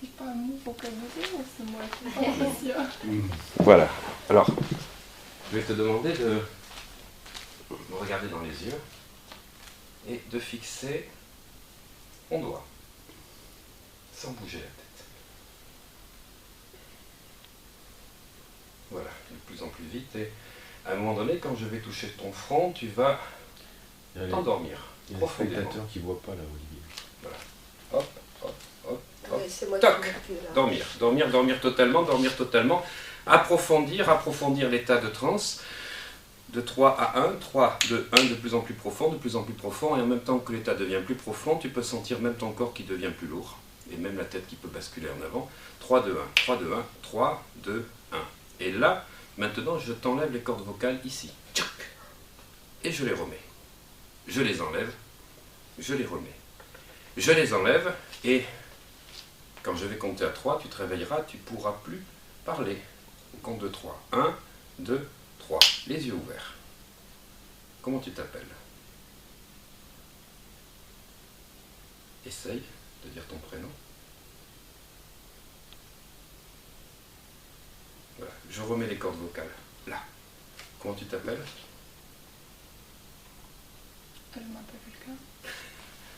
C'est pas un mot vocabulaire, c'est moi qui parle aussi. Voilà. Alors, je vais te demander de me regarder dans les yeux et de fixer ton doigt sans bouger la tête. Voilà, de plus en plus vite. Et à un moment donné, quand je vais toucher ton front, tu vas t'endormir Il y a des profondément. spectateurs qui ne voient pas là, Olivier. Voilà. Hop, hop, hop, hop. Ouais, c'est moi Toc. qui vois plus, là. Dormir, dormir totalement, approfondir l'état de transe, de 3 à 1, 3, de 1 de plus en plus profond, et en même temps que l'état devient plus profond, tu peux sentir même ton corps qui devient plus lourd, et même la tête qui peut basculer en avant. 3, 2, 1, 3, 2, 1, 3, 2, 1. Et là, maintenant, je t'enlève les cordes vocales ici. Tchac. Et je les remets. Je les enlève, je les remets. Je les enlève, et quand je vais compter à 3, tu te réveilleras, tu ne pourras plus parler. On compte de 3. 1, 2, 3. Les yeux ouverts. Comment tu t'appelles? Essaye de dire ton prénom. Voilà, je remets les cordes vocales. Là. Comment tu t'appelles? Je m'appelle quelqu'un.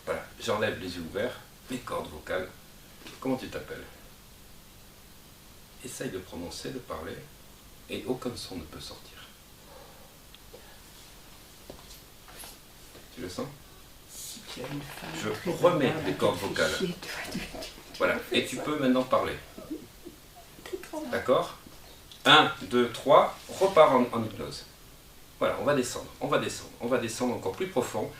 Voilà, j'enlève les yeux ouverts, les cordes vocales. Comment tu t'appelles? Essaye de prononcer, de parler, et aucun son ne peut sortir. Tu le sens? Si tu as une femme Je très remets bavarde les cordes qui te fait vocales. chier, toi, Voilà, et tu peux maintenant parler. T'es trop bien. D'accord? 1, 2, 3, repars en hypnose. Voilà, on va descendre encore plus profond.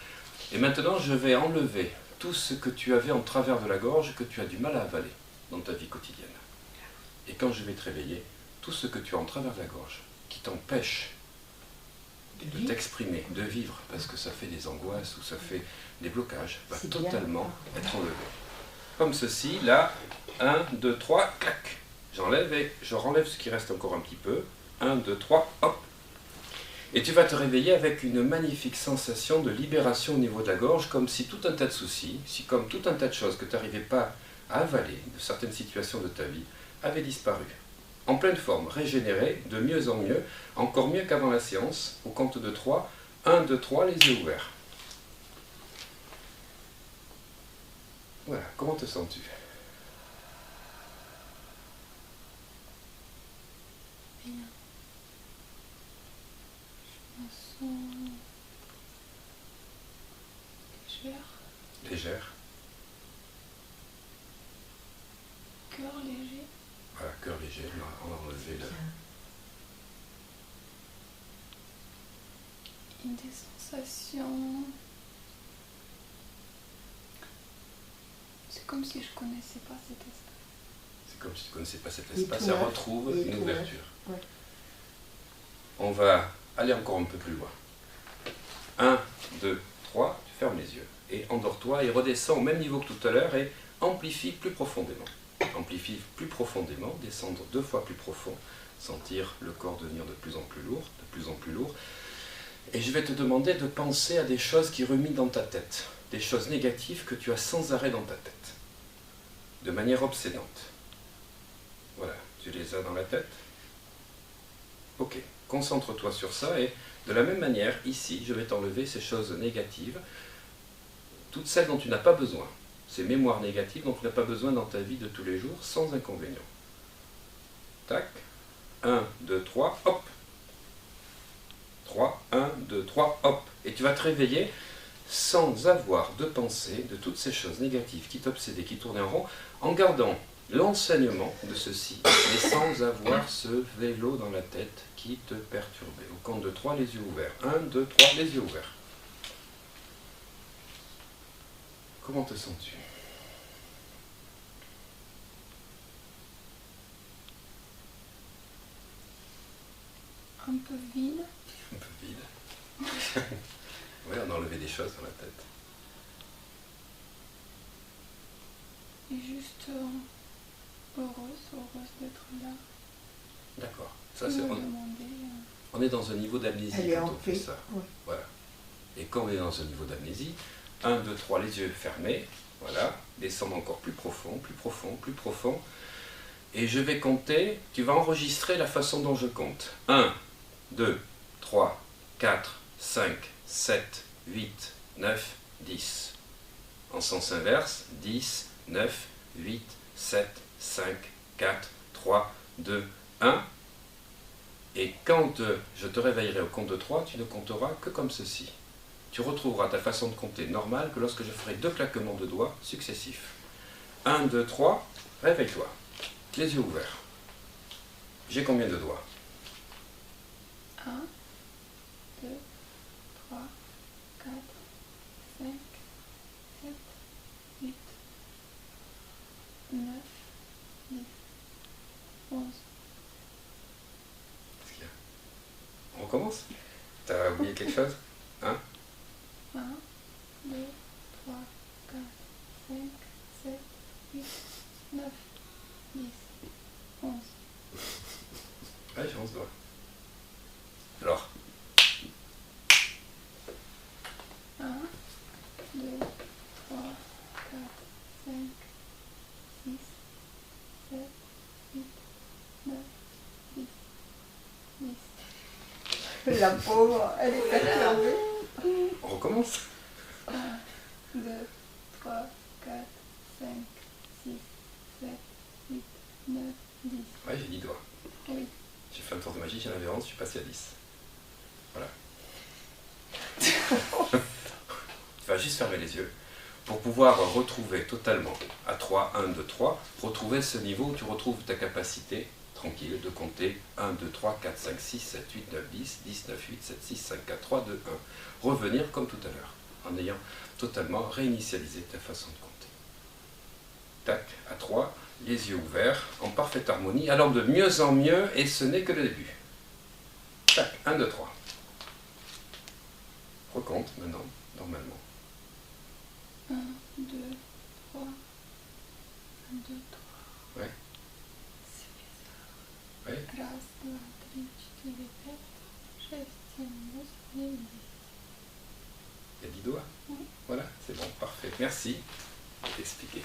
Et maintenant, je vais enlever tout ce que tu avais en travers de la gorge, que tu as du mal à avaler dans ta vie quotidienne. Et quand je vais te réveiller, tout ce que tu as en travers de la gorge, qui t'empêche de t'exprimer, de vivre, parce que ça fait des angoisses ou ça fait des blocages, va C'est bien. totalement être enlevé. Comme ceci, là, 1, 2, 3, clac. J'enlève et je renlève ce qui reste encore un petit peu. 1, 2, 3, hop. Et tu vas te réveiller avec une magnifique sensation de libération au niveau de la gorge, comme si tout un tas de soucis, si comme tout un tas de choses que tu n'arrivais pas à avaler, de certaines situations de ta vie, avaient disparu. En pleine forme, régénérée, de mieux en mieux, encore mieux qu'avant la séance, au compte de 3, 1, 2, 3, les yeux ouverts. Voilà, comment te sens-tu? Bien. Je me sens légère, Légère. cœur léger. Voilà, cœur léger, on a enlevé le... Et des sensations. C'est comme si je connaissais pas cet espace. C'est comme si tu ne connaissais pas cet Il est espace, tout ça neuf. retrouve Il est une tout ouverture. neuf. Ouais. On va aller encore un peu plus loin. 1, 2, 3, tu fermes les yeux. Et endors-toi et redescends au même niveau que tout à l'heure et amplifie plus profondément. Amplifie plus profondément, descendre 2 fois plus profond, sentir le corps devenir de plus en plus lourd, de plus en plus lourd. Et je vais te demander de penser à des choses qui ruminent dans ta tête, des choses négatives que tu as sans arrêt dans ta tête, de manière obsédante. Voilà, tu les as dans la tête? Ok, concentre-toi sur ça et de la même manière, ici, je vais t'enlever ces choses négatives, toutes celles dont tu n'as pas besoin, ces mémoires négatives dont tu n'as pas besoin dans ta vie de tous les jours, sans inconvénient. Tac, 1, 2, 3, hop. 3, 1, 2, 3, hop. Et tu vas te réveiller sans avoir de pensée de toutes ces choses négatives qui t'obsédaient, qui tournaient en rond, en gardant l'enseignement de ceci, mais sans avoir ce vélo dans la tête qui te perturbait. Au compte de 3, les yeux ouverts. 1, 2, 3, les yeux ouverts. Comment te sens-tu? Un peu vide. Un peu vide. Oui, on a enlevé des choses dans la tête. Et juste heureuse d'être là. D'accord. Ça, Je c'est, me demandais, on est dans un niveau d'amnésie Elle est quand en on fait paix. ça. Ouais. Voilà. Et quand on est dans un niveau d'amnésie, 1, 2, 3, les yeux fermés, Voilà, descendre encore plus profond, plus profond, plus profond. Et je vais compter, tu vas enregistrer la façon dont je compte. 1, 2, 3, 4, 5, 7, 8, 9, 10. En sens inverse, 10, 9, 8, 7, 5, 4, 3, 2, 1. Et quand je te réveillerai au compte de 3, tu ne compteras que comme ceci. Tu retrouveras ta façon de compter normale que lorsque je ferai 2 claquements de doigts successifs. 1, 2, 3, réveille-toi. Les yeux ouverts. J'ai combien de doigts? 1, 2, 3, 4, 5, 7, 8, 9, 10, 11. Qu'est-ce qu'il y a? On recommence? T'as oublié quelque chose? Hein? 1, 2, 3, 4, 5, 7, 8, 9, 10, 11. Ouais, j'ai 11 doigts. Alors? 1, 2, 3, 4, 5, 6, 7, 8, 9, 10, 10. La pauvre, elle est perturbée. On recommence? 1, 2, 3, 4, 5, 6, 7, 8, 9, 10. Ouais, j'ai 10 doigts. Oui. J'ai fait un tour de magie, j'en avais 11, je suis passé à 10. Voilà. Tu vas juste fermer les yeux pour pouvoir retrouver totalement, à 3, 1, 2, 3, retrouver ce niveau où tu retrouves ta capacité tranquille de compter 1, 2, 3, 4, 5, 6, 7, 8, 9, 10, 10, 9, 8, 7, 6, 5, 4, 3, 2, 1. Revenir comme tout à l'heure, en ayant totalement réinitialisé ta façon de compter. Tac, à 3, les yeux ouverts, en parfaite harmonie, allant de mieux en mieux, et ce n'est que le début. Tac, 1, 2, 3. Recompte maintenant, normalement. 1, 2, 3, 1, 2, 3. Ouais. C'est bizarre. Ouais. Раз, два, три, четыре, пять, шесть, семь, восемь, девять, 10. Il y a 10 doigts. Oui. Voilà, c'est bon, parfait. Merci d'expliquer.